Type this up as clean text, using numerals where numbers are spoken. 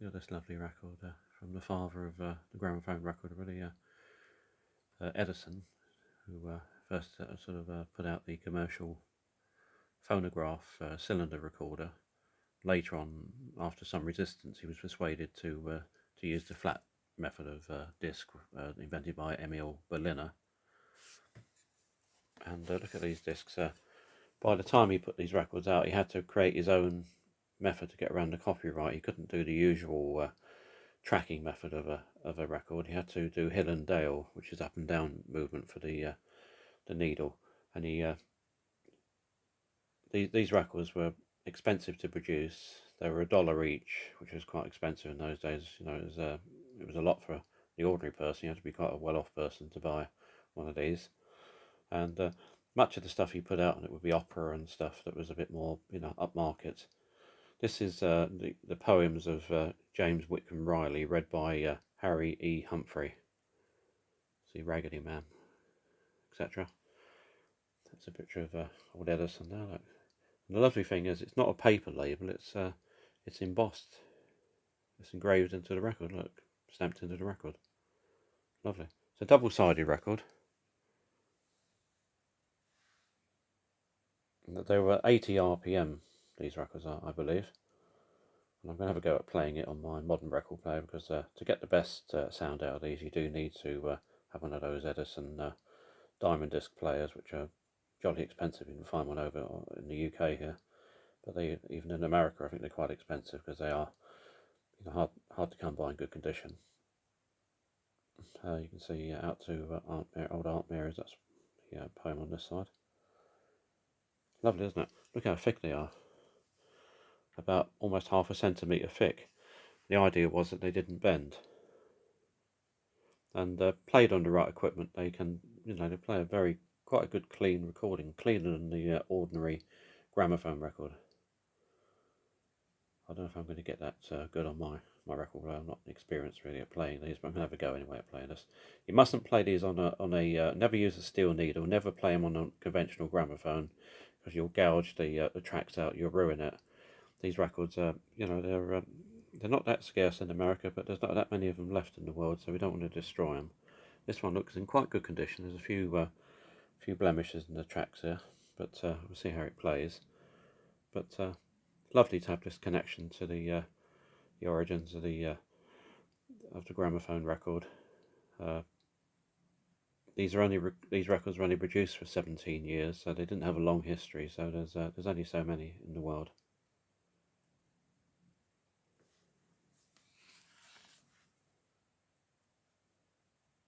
Got this lovely record from the father of the gramophone record, really, Edison, who first put out the commercial phonograph cylinder recorder. Later on, after some resistance, he was persuaded to use the flat method of disc invented by Emil Berliner. And look at these discs. By the time he put these records out, he had to create his own method to get around the copyright. He couldn't do the usual tracking method of a record. He had to do hill and dale, which is up and down movement for the needle. And these records were expensive to produce. They were $1 each, which was quite expensive in those days. You know, it was a lot for the ordinary person. You had to be quite a well-off person to buy one of these. And much of the stuff he put out on it would be opera and stuff that was a bit more, upmarket. This is the poems of James Whitcomb Riley, read by Harry E. Humphrey. See, Raggedy Man, etc. That's a picture of old Edison there. Look. And the lovely thing is, it's not a paper label. It's embossed. It's engraved into the record. Look, stamped into the record. Lovely. It's a double-sided record. They were 80 RPM. These records are, I believe. And I'm going to have a go at playing it on my modern record player, because to get the best sound out of these, you do need to have one of those Edison Diamond Disc players, which are jolly expensive. You can find one over in the UK here, but even in America, I think they're quite expensive, because they are hard to come by in good condition. You can see out to old Aunt Mary's. That's the poem on this side. Lovely, isn't it? Look how thick they are. About almost half a centimetre thick. The idea was that they didn't bend. And played on the right equipment, they can, they play quite a good clean recording, cleaner than the ordinary gramophone record. I don't know if I'm going to get that good on my record player. I'm not experienced really at playing these, but I'm going to have a go anyway at playing this. You mustn't play these on a never use a steel needle, never play them on a conventional gramophone, because you'll gouge the tracks out, you'll ruin it. These records, they're not that scarce in America, but there's not that many of them left in the world, so we don't want to destroy them. This one looks in quite good condition. There's a few blemishes in the tracks here, but we'll see how it plays. But lovely to have this connection to the origins of the gramophone record. These records were only produced for 17 years, so they didn't have a long history. So there's only so many in the world.